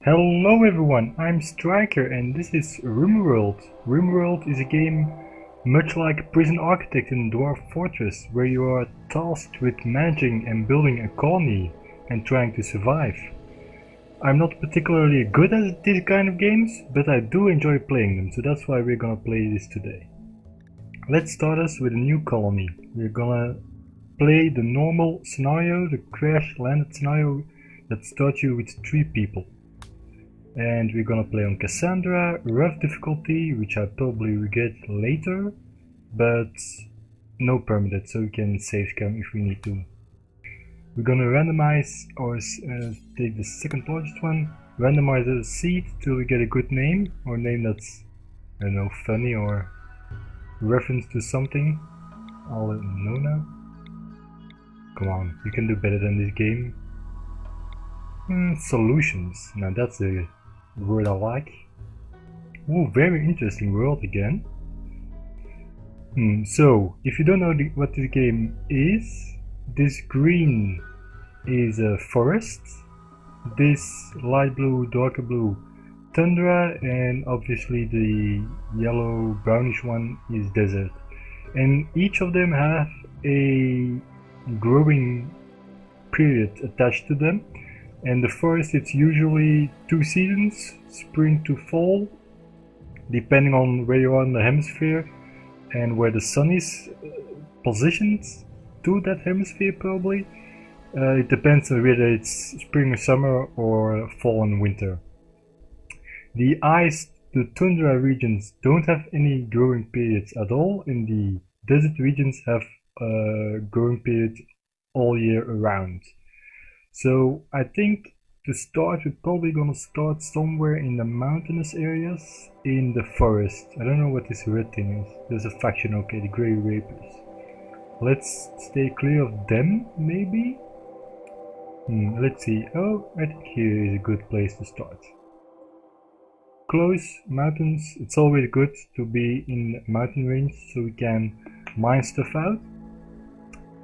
Hello everyone, I'm Striker and this is RimWorld. RimWorld is a game much like Prison Architect in Dwarf Fortress, where you are tasked with managing and building a colony and trying to survive. I'm not particularly good at these kind of games, but I do enjoy playing them, so that's why we're gonna play this today. Let's start us with a new colony. We're gonna play the normal scenario, the crash landed scenario that starts you with 3 people. And we're gonna play on Cassandra, rough difficulty, which I probably will get later, but no permanent, so we can save scam if we need to. We're gonna randomize or take the second largest one, randomize a seed till we get a good name, or name that's, I don't know, funny or reference to something. I'll let them know now. Come on, you can do better than this game. Solutions, now that's a word I like. Ooh, very interesting world again. So, if you don't know what this game is, this green is a forest, this light blue, darker blue, tundra, and obviously the yellow brownish one is desert. And each of them have a growing period attached to them. And the forest, it's usually 2 seasons, spring to fall, depending on where you are in the hemisphere and where the sun is positioned to that hemisphere probably. It depends on whether it's spring or summer or fall and winter. The tundra regions don't have any growing periods at all, and the desert regions have a growing period all year around. So I think to start, we're probably gonna start somewhere in the mountainous areas in the forest. I don't know what this red thing is. There's a faction, okay, the Grey Rapers. Let's stay clear of them, maybe? Let's see. Oh, I think here is a good place to start. Close mountains. It's always good to be in mountain range so we can mine stuff out.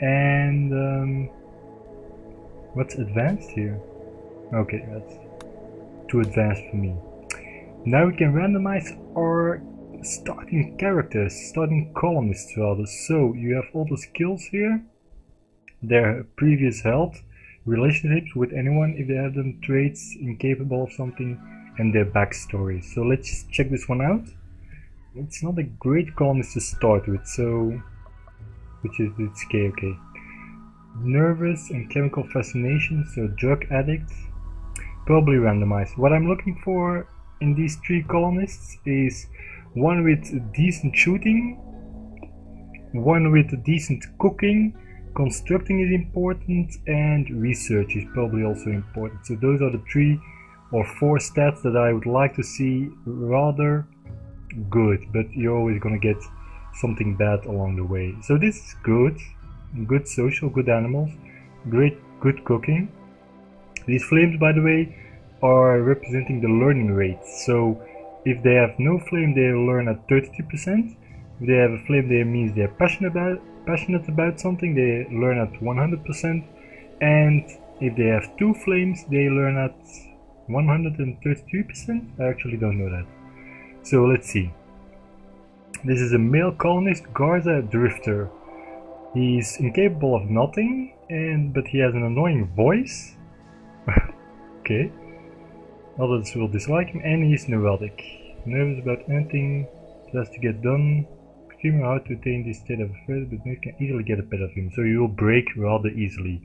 And what's advanced here? Okay, that's too advanced for me. Now we can randomize our starting characters, starting colonists rather. So you have all the skills here, their previous health, relationships with anyone if they have them, traits, incapable of something, and their backstory. So let's check this one out. It's not a great colonist to start with, so it's okay. Nervous and chemical fascination, so drug addict, probably randomized. What I'm looking for in these 3 colonists is one with decent shooting, one with decent cooking, constructing is important, and research is probably also important. So those are the 3 or 4 stats that I would like to see rather good, but you're always gonna get something bad along the way. So this is good. Good social, good animals, good cooking. These flames, by the way, are representing the learning rate. So if they have no flame, they learn at 32%. If they have a flame, that means they're passionate about something, they learn at 100%. And if they have 2 flames, they learn at 133%. I actually don't know that. So let's see. This is a male colonist, Garza Drifter. He's incapable of nothing, but he has an annoying voice. Okay. Others will dislike him, and he's neurotic. Nervous about anything that has to get done. Extremely hard to attain this state of affairs, but you can easily get a pet of him, so you will break rather easily.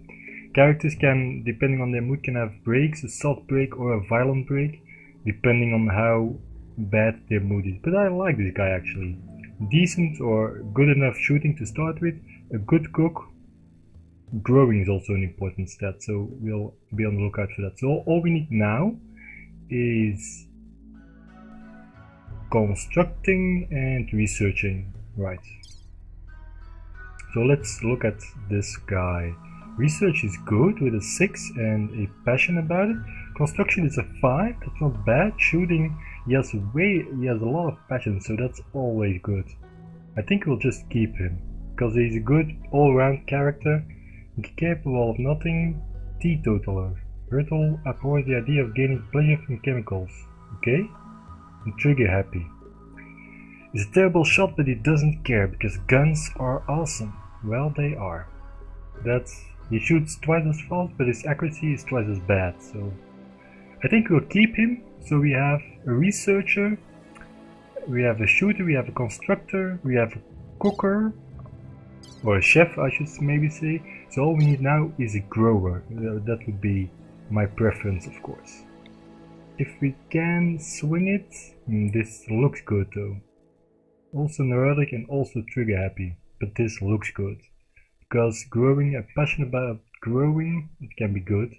Characters can, depending on their mood, can have breaks, a soft break or a violent break, depending on how bad their mood is. But I like this guy actually. Decent or good enough shooting to start with, a good cook. Growing is also an important stat, so we'll be on the lookout for that. So all we need now is constructing and researching. Right. So let's look at this guy. Research is good with a 6 and a passion about it. Construction is a 5, that's not bad. Shooting, he has a lot of passion, so that's always good. I think we'll just keep him, because he's a good all-round character, incapable of nothing, teetotaler. Hurtle abhors the idea of gaining pleasure from chemicals. Okay? And trigger happy. He's a terrible shot, but he doesn't care because guns are awesome. Well, they are. He shoots twice as fast, but his accuracy is twice as bad, so I think we'll keep him. So we have a researcher, we have a shooter, we have a constructor, we have a cooker, or a chef I should maybe say. So all we need now is a grower. That would be my preference, of course. If we can swing it, this looks good though. Also neurotic and also trigger happy, but this looks good. Because growing, I'm passionate about growing, it can be good.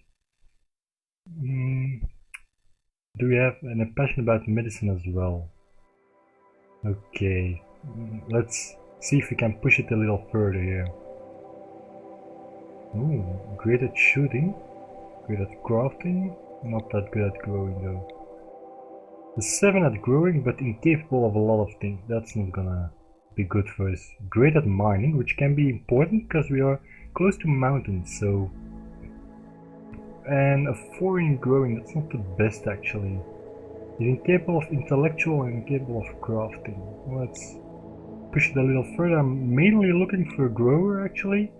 Do we have a passion about medicine as well? Okay, let's see if we can push it a little further here. Ooh, great at shooting, great at crafting, not that good at growing though. The 7 at growing, but incapable of a lot of things. That's not gonna be good for us. Great at mining, which can be important because we are close to mountains, so. And a 4 in growing, that's not the best actually. He's incapable of intellectual and incapable of crafting. Let's push it a little further. I'm mainly looking for a grower actually.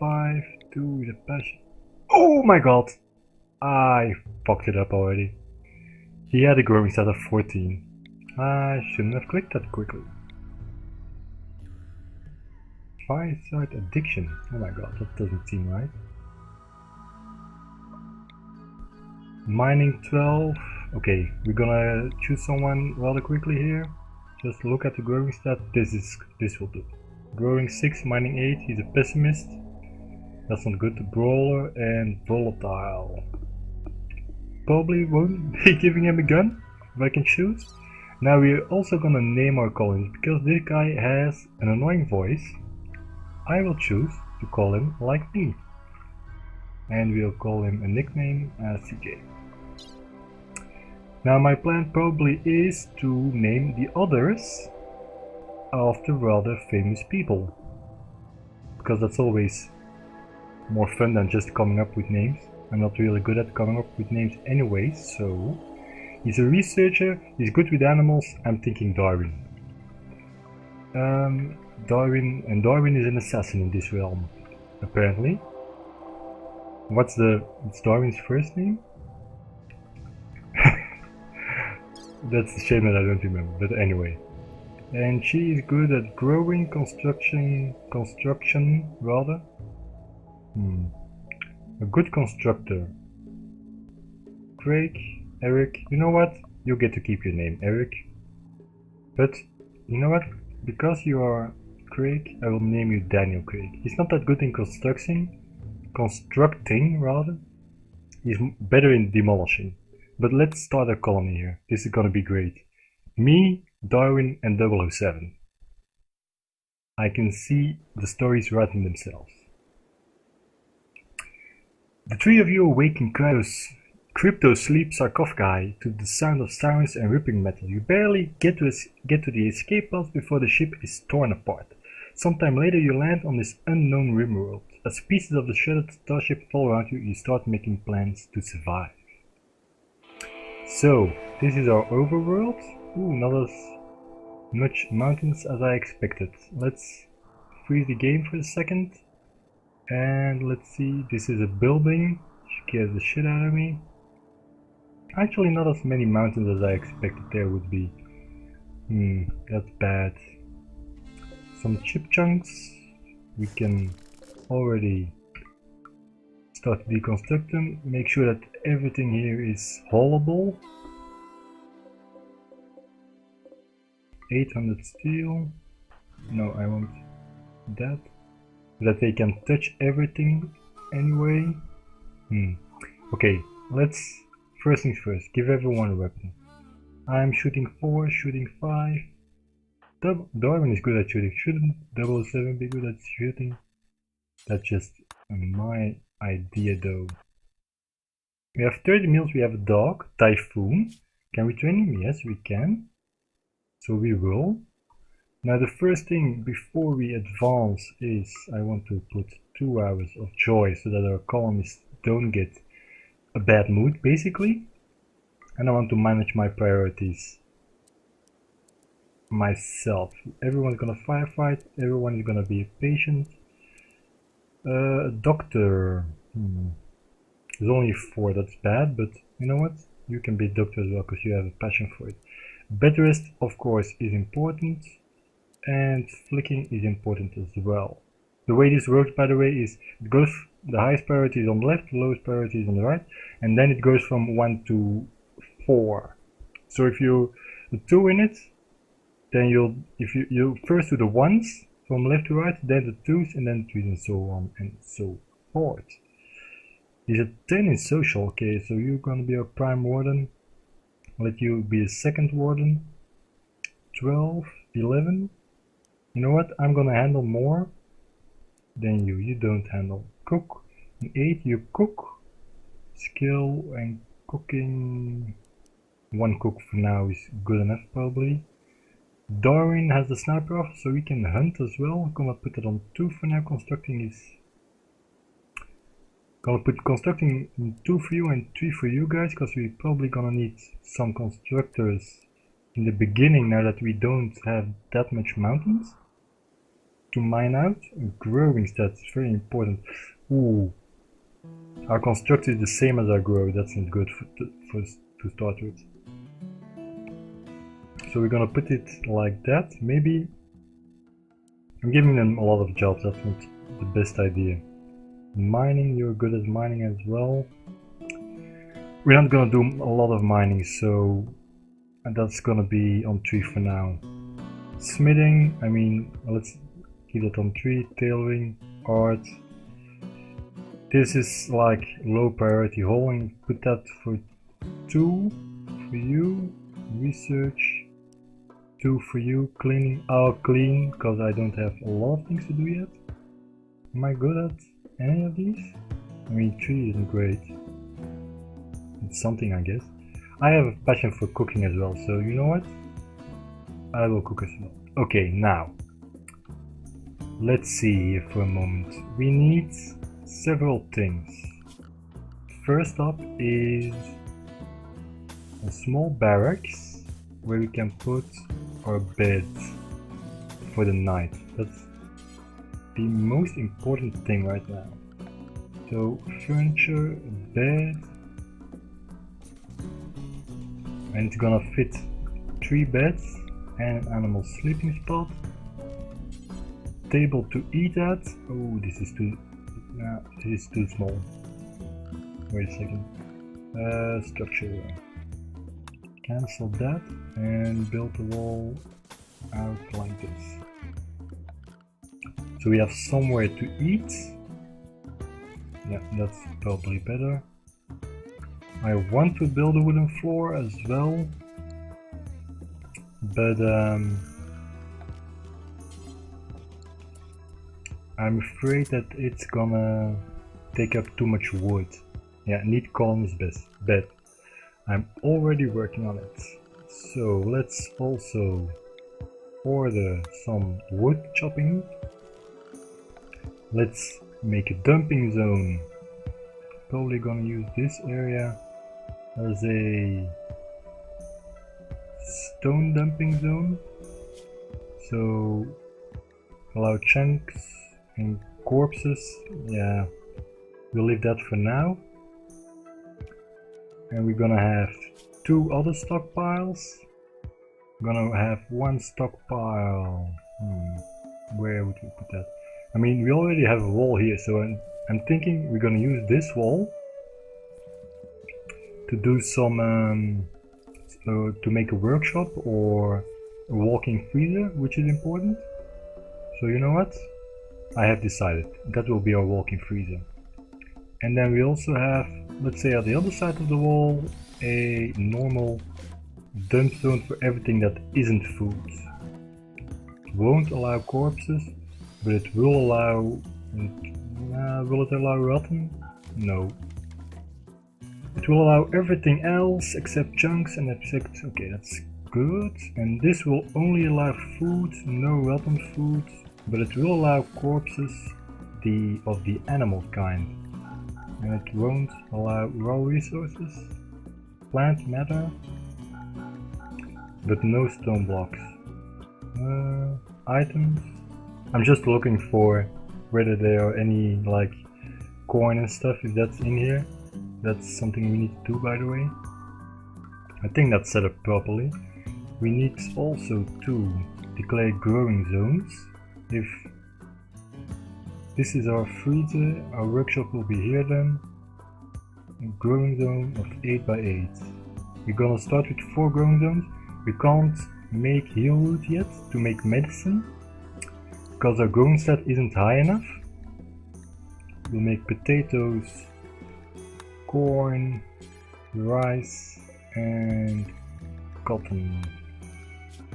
5, 2 with a passion. Oh my god! I fucked it up already. He had a growing stat of 14. I shouldn't have clicked that quickly. Fireside addiction. Oh my god, that doesn't seem right. Mining 12. Okay, we're gonna choose someone rather quickly here. Just look at the growing stat. This will do. Growing 6, mining 8. He's a pessimist. That's not good. Brawler and volatile. Probably won't be giving him a gun if I can choose. Now we're also gonna name our colonies because this guy has an annoying voice. I will choose to call him like me. And we'll call him a nickname CJ. Now my plan probably is to name the others after rather famous people. Because that's always more fun than just coming up with names. I'm not really good at coming up with names anyway, so. He's a researcher, he's good with animals, I'm thinking Darwin. Darwin is an assassin in this realm, apparently. It's Darwin's first name? That's a shame that I don't remember, but anyway. And she is good at growing, construction rather. A good constructor. Craig, Eric, you know what? You get to keep your name, Eric. But, you know what? Because you are Craig, I will name you Daniel Craig. He's not that good in constructing rather. He's better in demolishing. But let's start a colony here. This is gonna be great. Me, Darwin and 007. I can see the stories writing themselves. The three of you awake in crypto-sleep sarcophagi to the sound of sirens and ripping metal. You barely get to the escape pods before the ship is torn apart. Sometime later you land on this unknown RimWorld. As pieces of the shredded starship fall around you, you start making plans to survive. So, this is our overworld. Ooh, not as much mountains as I expected. Let's freeze the game for a second. And let's see, this is a building. Scares the shit out of me. Actually not as many mountains as I expected there would be. That's bad. Some chip chunks. We can already start to deconstruct them. Make sure that everything here is haulable. 800 steel. No, I want that. That they can touch everything anyway. Okay, let's first things first, give everyone a weapon. I'm shooting 4, shooting 5. Darwin is good at shooting. Shouldn't 007 be good at shooting? That's just my idea though. We have 30 meals, we have a dog, Typhoon. Can we train him? Yes, we can. So we will. Now the first thing before we advance is I want to put 2 hours of joy so that our colonists don't get a bad mood basically, and I want to manage my priorities myself. Everyone's gonna firefight, everyone is gonna be a patient. A doctor, there's only 4, that's bad, but you know what? You can be a doctor as well because you have a passion for it. Bed rest, of course, is important, and flicking is important as well. The way this works, by the way, is it goes, the highest priority is on the left, the lowest priority is on the right, and then it goes from 1 to 4. So if you the 2 in it, then if you first do the 1s from left to right, then the 2s, and then 3s, and so on and so forth. Is a 10 in social. Okay, so you're gonna be a prime warden. I'll let you be a second warden. 12, 11. You know what? I'm gonna handle more than you. You don't handle. Cook. An 8, you cook. Skill and cooking. 1 cook for now is good enough probably. Darwin has the sniper off, so we can hunt as well. I'm gonna put it on 2 for now. Constructing is... Gonna put constructing in 2 for you and 3 for you guys, because we're probably gonna need some constructors in the beginning now that we don't have that much mountains to mine out. Growing stats is very important. Ooh, our constructor is the same as our grow. That's not good to start with. So we're gonna put it like that. Maybe I'm giving them a lot of jobs. That's not the best idea. Mining, you're good at mining as well. We're not gonna do a lot of mining, so that's gonna be on 3 for now. Smithing, I mean, let's keep it on 3. Tailoring, art. This is like low priority hauling. Put that for 2 for you. Research, 2 for you. Cleaning, I'll clean because I don't have a lot of things to do yet. Am I good at any of these? I mean, 3 isn't great. It's something, I guess. I have a passion for cooking as well, so you know what? I will cook as well. Okay, now let's see for a moment. We need several things. First up is a small barracks where we can put our beds for the night. That's the most important thing right now. So furniture, bed, and it's gonna fit 3 beds and an animal sleeping spot. Table to eat at. Oh, this is too small. Wait a second. Structure. Cancel that and build the wall out like this. So we have somewhere to eat. Yeah, that's probably better. I want to build a wooden floor as well, but I'm afraid that it's gonna take up too much wood. Yeah, neat columns bed. I'm already working on it. So let's also order some wood chopping. Let's make a dumping zone. Probably gonna use this area as a stone dumping zone. So allow chunks and corpses. Yeah, we'll leave that for now. And we're gonna have 2 other stockpiles. We're gonna have 1 stockpile. Where would we put that? I mean, we already have a wall here, so I'm thinking we're gonna use this wall to do some to make a workshop or a walking freezer, which is important. So you know what? I have decided that will be our walking freezer. And then we also have, let's say, at the other side of the wall, a normal dump zone for everything that isn't food. It won't allow corpses, but it will allow... will it allow rotten? No. It will allow everything else except chunks and except... Okay, that's good. And this will only allow food, no rotten food, but it will allow corpses of the animal kind. and it won't allow raw resources. Plant matter, but no stone blocks. Items. I'm just looking for whether there are any like corn and stuff, if that's in here. That's something we need to do, by the way. I think that's set up properly. We need also to declare growing zones. If this is our freezer, our workshop will be here then. A growing zone of 8 by 8. We're gonna start with 4 growing zones. We can't make heal root yet to make medicine because our growing stat isn't high enough. We'll make potatoes, corn, rice, and cotton.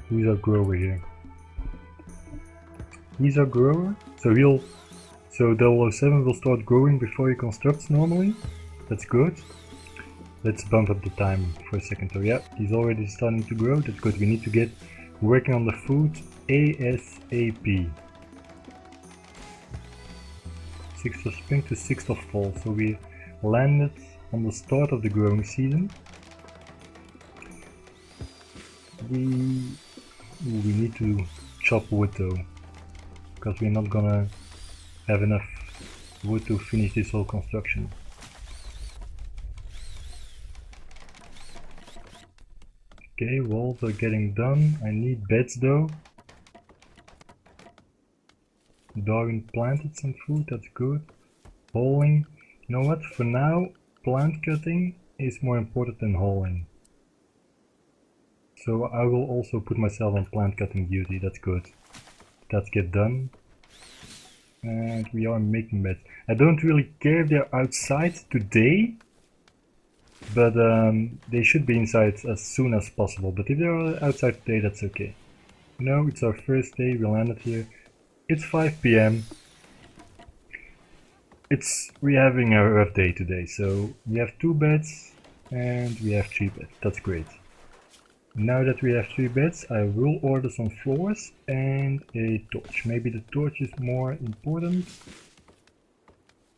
Who's our grower here? He's our grower. So 007 will start growing before he constructs normally. That's good. Let's bump up the time for a second. So yeah, he's already starting to grow. That's good. We need to get working on the food ASAP. 6th of spring to 6th of fall. So we landed on the start of the growing season. We need to chop wood though, because we're not gonna have enough wood to finish this whole construction. Okay, walls are getting done. I need beds though. Darwin planted some food, that's good. Hauling. You know what, for now plant cutting is more important than hauling. So I will also put myself on plant cutting duty, that's good. Let's get done. And we are making beds. I don't really care if they're outside today, but they should be inside as soon as possible. But if they're outside today, that's okay. No, it's our first day, we landed here. It's 5 PM. We're having a rough day today, so we have 2 beds and we have 3 beds. That's great. Now that we have 3 beds, I will order some floors and a torch. Maybe the torch is more important.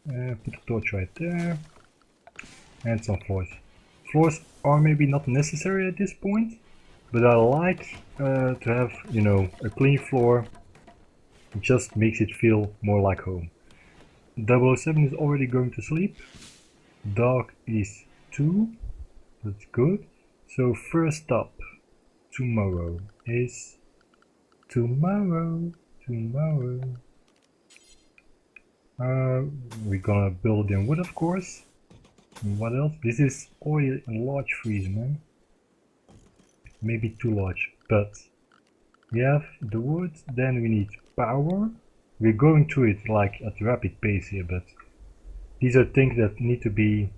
Put the torch right there. And some floors. Floors are maybe not necessary at this point, but I like to have, you know, a clean floor. It just makes it feel more like home. 007 is already going to sleep. Dog is 2. That's good. So first up, tomorrow is tomorrow. We're gonna build in wood, of course. And what else? This is oil and large freezer, man. Maybe too large, but we have the wood. Then we need power. We're going through it like at rapid pace here, but these are things that need to be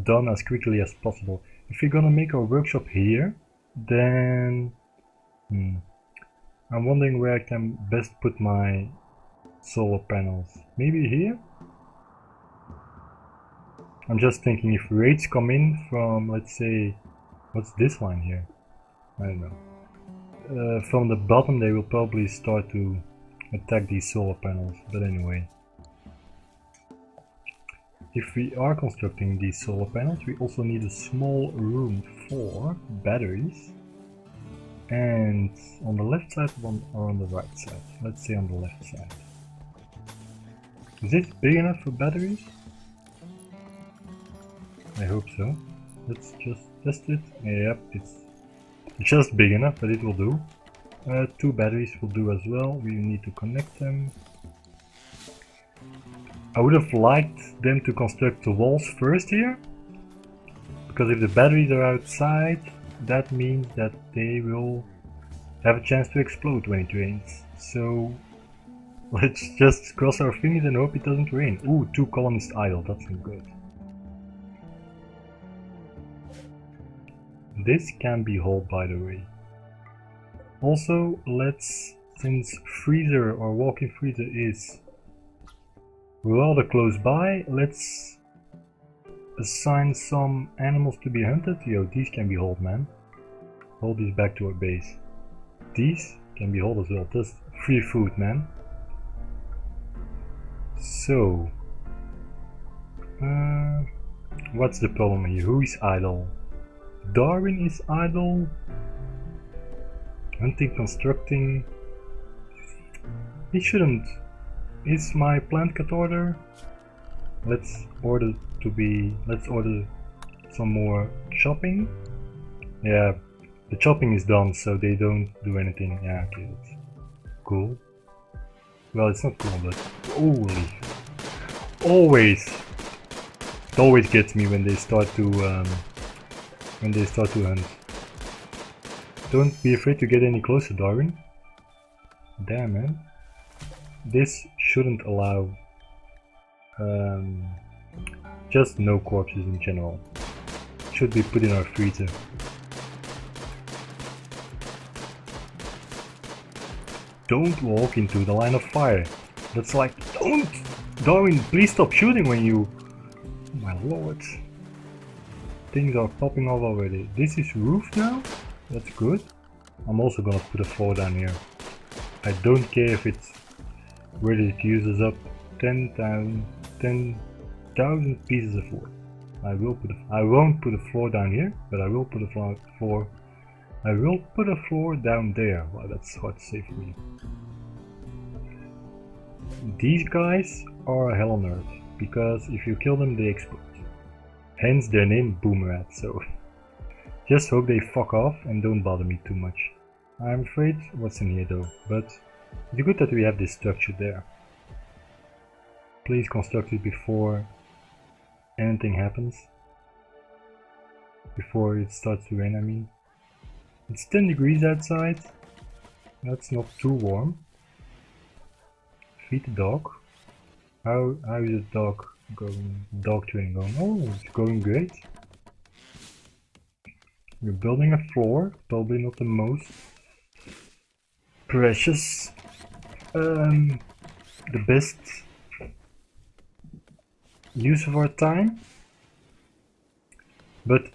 done as quickly as possible. If we're gonna make our workshop here, then I'm wondering where I can best put my solar panels. Maybe here? I'm just thinking if raids come in from, let's say, what's this line here? I don't know. From the bottom they will probably start to attack these solar panels, but anyway. If we are constructing these solar panels, we also need a small room for batteries. And on the left side or on the right side? Let's say on the left side. Is it big enough for batteries? I hope so. Let's just test it. Yep, it's just big enough, but it will do. 2 batteries will do as well. We need to connect them. I would have liked them to construct the walls first here, because if the batteries are outside, that means that they will have a chance to explode when it rains. So let's just cross our fingers and hope it doesn't rain. Ooh, 2 colonists idle, that's good. This can be hauled, by the way. Also, since freezer or walk-in freezer is rather close by, let's assign some animals to be hunted. Yo, these can be hauled, man. Hold these back to our base. These can be hauled as well. That's free food, man. So What's the problem here? Who is idle? Darwin is idle. Hunting, constructing. He shouldn't. Is my plant cut order? Let's order some more chopping. Yeah, the chopping is done, so they don't do anything. Yeah, okay, that's cool. Well, it's not cool, but holy, it always gets me when they start to hunt. Don't be afraid to get any closer, Darwin. Damn, man. This shouldn't allow just no corpses in general. Should be put in our freezer. Don't walk into the line of fire. That's like, don't! Darwin, please stop shooting when you... Oh my lord. Things are popping off already. This is roof now? That's good. I'm also gonna put a floor down here. I don't care if it's ready to use us up 10,000 pieces of wood. I won't put a floor down here, but I will put a floor. I will put a floor down there. Wow, that's hard to say for me. These guys are hell on earth, because if you kill them they explode. Hence their name Boomerang, so just hope they fuck off and don't bother me too much. I'm afraid what's in here though, but it's good that we have this structure there. Please construct it before anything happens. Before it starts to rain, I mean. It's 10 degrees outside. That's not too warm. Feed the dog. How is the dog going? Dog training going? Oh, it's going great. We're building a floor. Probably not the most precious, the best use of our time. But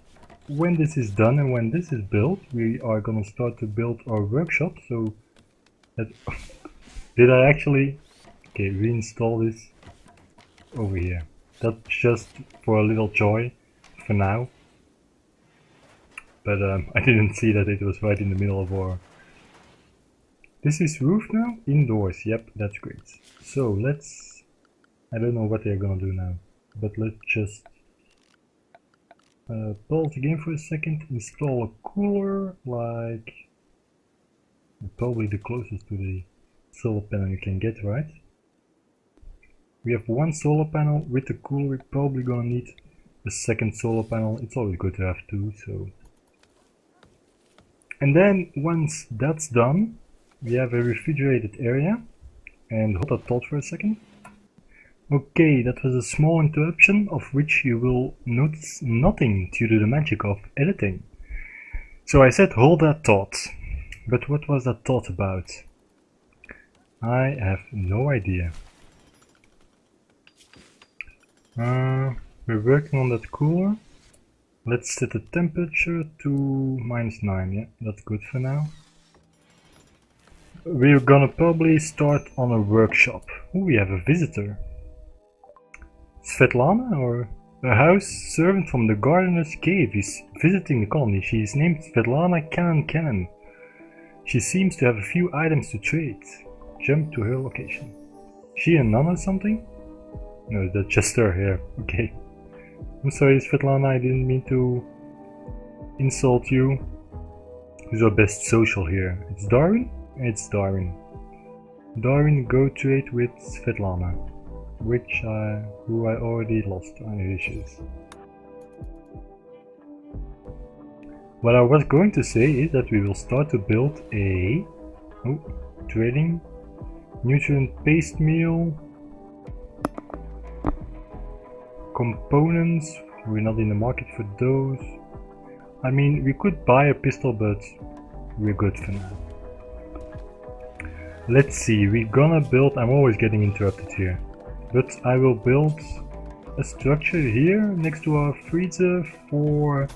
when this is done and when this is built, we are gonna start to build our workshop. So that did I actually reinstall this over here? That's just for a little joy for now. But I didn't see that it was right in the middle of our... This is roof now? Indoors, yep, that's great. So let's... I don't know what they're gonna do now, but let's just pause the game for a second, install a cooler, like probably the closest to the solar panel you can get, right? We have one solar panel. With the cooler we're probably gonna need a second solar panel. It's always good to have two, so... And then once that's done, we have a refrigerated area. And hold that thought for a second. Okay, that was a small interruption of which you will notice nothing due to the magic of editing. So I said hold that thought. But what was that thought about? I have no idea. We're working on that cooler. Let's set the temperature to -9, yeah, that's good for now. We're gonna probably start on a workshop. Ooh, we have a visitor. Svetlana, or a house servant from the gardener's cave, is visiting the colony. She is named Svetlana Cannon. She seems to have a few items to trade. Jump to her location. She a nun or something? No, that's just her hair. Okay. I'm sorry, Svetlana, I didn't mean to insult you. Who's our best social here? It's Darwin? It's Darwin. Darwin, go trade with Svetlana, who I already lost. Here she is. What I was going to say is that we will start to build a trading nutrient paste meal. Components, we're not in the market for those. I mean, we could buy a pistol, but we're good for now. Let's see, we're gonna build... I'm always getting interrupted here. But I will build a structure here next to our freezer for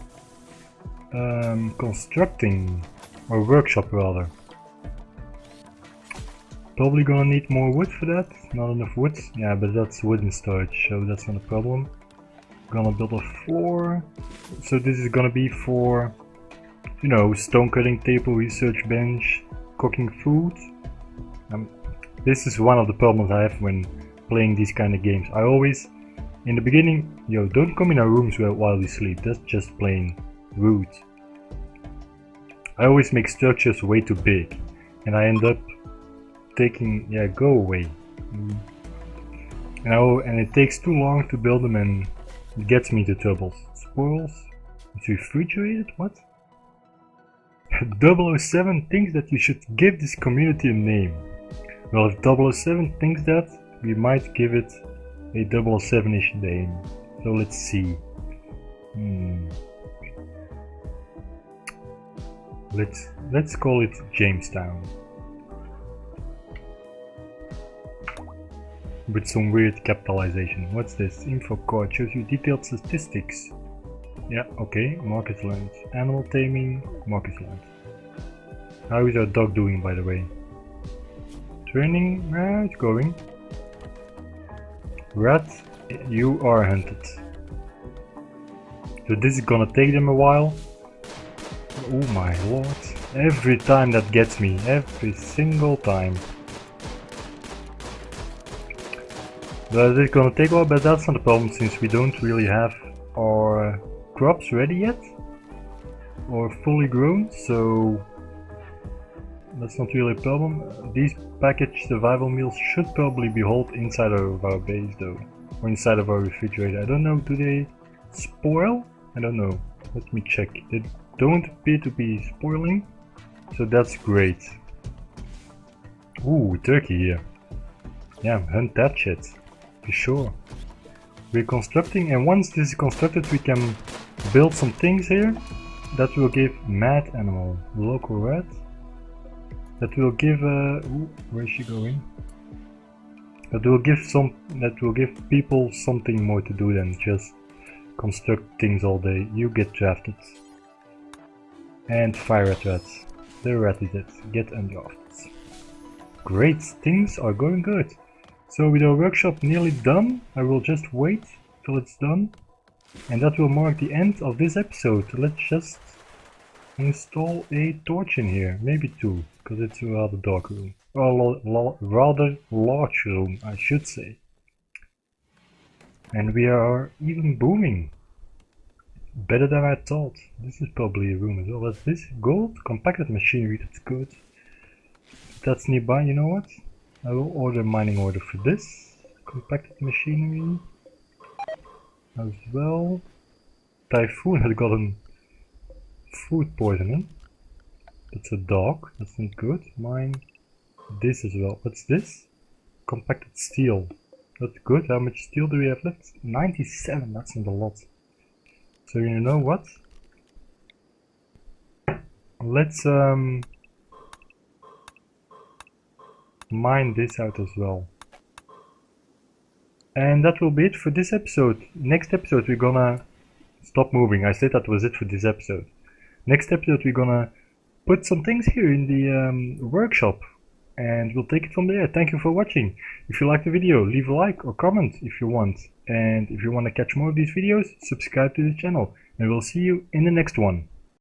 constructing, or workshop rather. Probably gonna need more wood for that. Not enough wood. Yeah, but that's wooden storage, so that's not a problem. Gonna build a floor. So this is gonna be for, you know, stone cutting table, research bench, cooking food. This is one of the problems I have when playing these kind of games. I always, in the beginning, yo, don't come in our rooms while we sleep. That's just plain rude. I always make structures way too big, and I end up taking, yeah, go away. And it takes too long to build them, and it gets me into troubles. Spoils? It's refrigerated? What? 007 thinks that you should give this community a name. Well, if 007 thinks that, we might give it a 007-ish name. So let's see. Let's call it Jamestown. With some weird capitalization. What's this? Info card shows you detailed statistics. Yeah, okay. Market land. Animal taming. Market land. How is our dog doing, by the way? Training? It's going. Rat, you are hunted. So this is gonna take them a while. Oh my lord. Every time that gets me. Every single time. But it's gonna take a while, but that's not a problem since we don't really have our crops ready yet. Or fully grown, so that's not really a problem. These packaged survival meals should probably be held inside of our base though. Or inside of our refrigerator. I don't know, do they spoil? I don't know. Let me check. They don't appear to be spoiling. So that's great. Ooh, turkey here. Yeah, hunt that shit. For sure. We're constructing, and once this is constructed we can build some things here that will give mad animal, local rat. That will give ooh, where is she going? That will give people something more to do than just construct things all day. You get drafted. And fire at rats. The rat is it. Get undrafted. Great, things are going good. So with our workshop nearly done, I will just wait till it's done. And that will mark the end of this episode. Let's just install a torch in here. Maybe two, because it's a rather dark room. Or rather large room, I should say. And we are even booming. Better than I thought. This is probably a room as well. What's this? Gold? Compacted machinery, that's good. That's nearby, you know what? I will order a mining order for this. Compacted machinery. As well. Typhoon has gotten food poisoning. That's a dog, that's not good. Mine this as well. What's this? Compacted steel. That's good. How much steel do we have left? 97, that's not a lot. So you know what? Let's mine this out as well. And that will be it for this episode. Next episode we're gonna stop moving. I said that was it for this episode. Next episode we're gonna put some things here in the workshop. And we'll take it from there. Thank you for watching. If you liked the video, leave a like or comment if you want. And if you want to catch more of these videos, subscribe to the channel. And we'll see you in the next one.